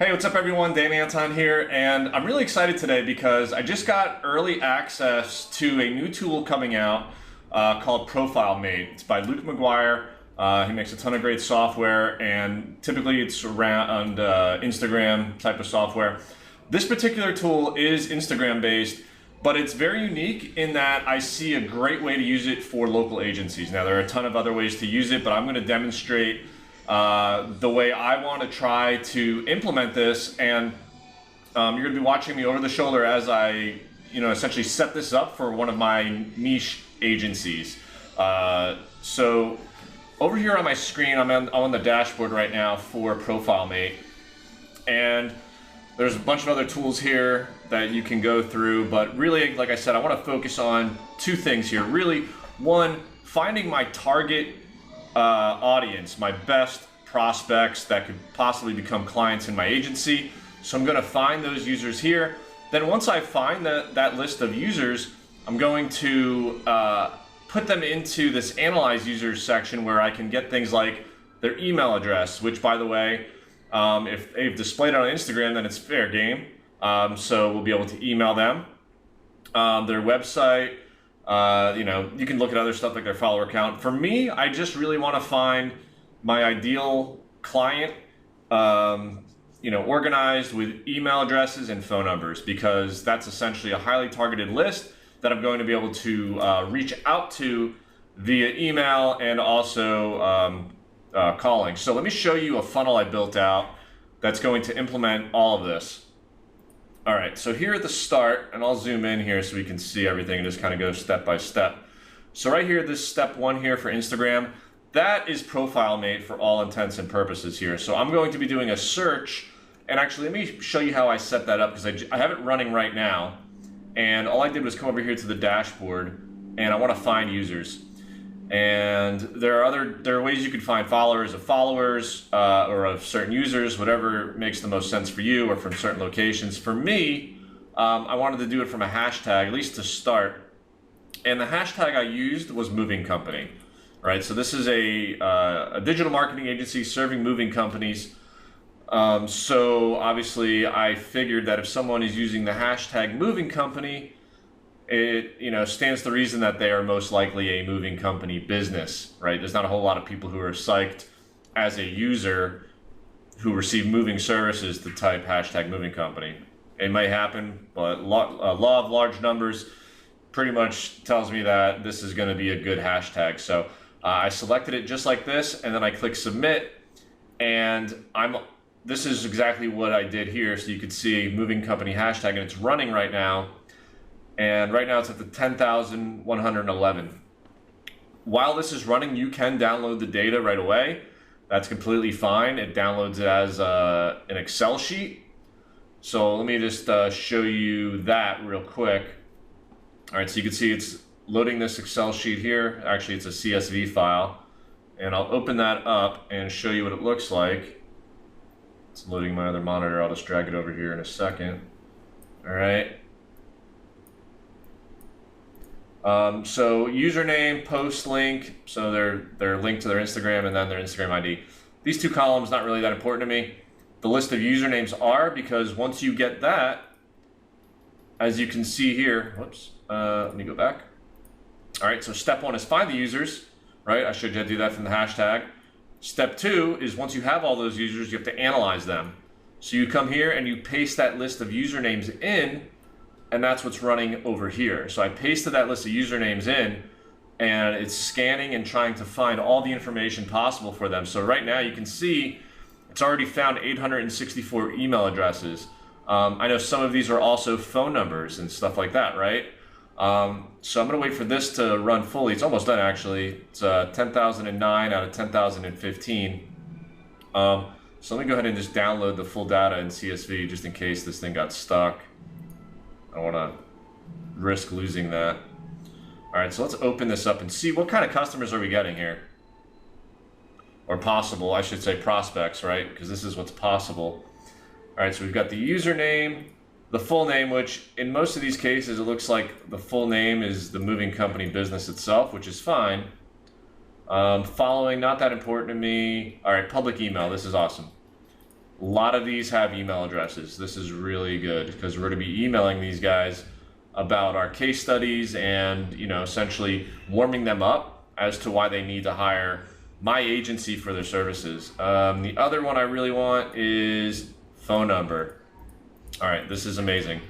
Hey, what's up everyone? Dan Anton here, and I'm really excited today because I just got early access to a new tool coming out called Profilemate. It's by Luke McGuire. He makes a ton of great software, and typically it's around Instagram type of software. This particular tool is Instagram based, but it's very unique in that I see a great way to use it for local agencies. Now, there are a ton of other ways to use it, but I'm going to demonstrate the way I want to try to implement this, and you're going to be watching me over the shoulder as I, essentially set this up for one of my niche agencies. So over here on my screen, I'm on the dashboard right now for Profilemate, and there's a bunch of other tools here that you can go through, but really, like I said, I want to focus on two things here. Really, one, finding my target audience, my best prospects that could possibly become clients in my agency. So I'm going to find those users here. Then once I find that list of users, I'm going to put them into this analyze users section where I can get things like their email address, which, by the way, if they've displayed it on Instagram, then it's fair game. So we'll be able to email them, their website. You can look at other stuff like their follower count. For me, I just really want to find my ideal client, organized with email addresses and phone numbers, because that's essentially a highly targeted list that I'm going to be able to reach out to via email and also calling. So let me show you a funnel I built out that's going to implement all of this. All right, so here at the start, and I'll zoom in here so we can see everything and just kind of go step by step. So right here, this step one here for Instagram, that is Profilemate for all intents and purposes here. So I'm going to be doing a search, and actually let me show you how I set that up, because I have it running right now, and all I did was come over here to the dashboard, and I want to find users. And there are ways you can find followers of followers or of certain users, whatever makes the most sense for you, or from certain locations. For me, I wanted to do it from a hashtag, at least to start. And the hashtag I used was moving company, right? So this is a digital marketing agency serving moving companies. So obviously I figured that if someone is using the hashtag moving company, it stands to reason that they are most likely a moving company business, right? There's not a whole lot of people who are psyched as a user who receive moving services to type hashtag moving company. It may happen, but law of large numbers pretty much tells me that this is going to be a good hashtag. So I selected it just like this, and then I click submit, and this is exactly what I did here. So you could see moving company hashtag, and it's running right now. And right now it's at the 10,111. While this is running, you can download the data right away. That's completely fine. It downloads it as an Excel sheet. So let me just show you that real quick. All right, so you can see it's loading this Excel sheet here. Actually, it's a CSV file. And I'll open that up and show you what it looks like. It's loading my other monitor. I'll just drag it over here in a second. All right. So username, post link, so they're linked to their Instagram and then their Instagram ID. These two columns, not really that important to me. The list of usernames are, because once you get that, as you can see here, whoops, let me go back. All right, so step one is find the users, right? I showed you how to do that from the hashtag. Step two is once you have all those users, you have to analyze them. So you come here and you paste that list of usernames in, and that's what's running over here. So I pasted that list of usernames in, and it's scanning and trying to find all the information possible for them. So right now you can see it's already found 864 email addresses. I know some of these are also phone numbers and stuff like that, right? So I'm gonna wait for this to run fully. It's almost done, actually. It's 10,009 out of 10,015. So let me go ahead and just download the full data in CSV just in case this thing got stuck. I don't want to risk losing that. All right, so let's open this up and see what kind of customers are we getting here. Or possible, I should say prospects, right? Because this is what's possible. All right, so we've got the username, the full name, which in most of these cases, it looks like the full name is the moving company business itself, which is fine. Following, not that important to me. All right, public email, this is awesome. A lot of these have email addresses. This is really good because we're going to be emailing these guys about our case studies and, you know, essentially warming them up as to why they need to hire my agency for their services. The other one I really want is phone number. All right, this is amazing.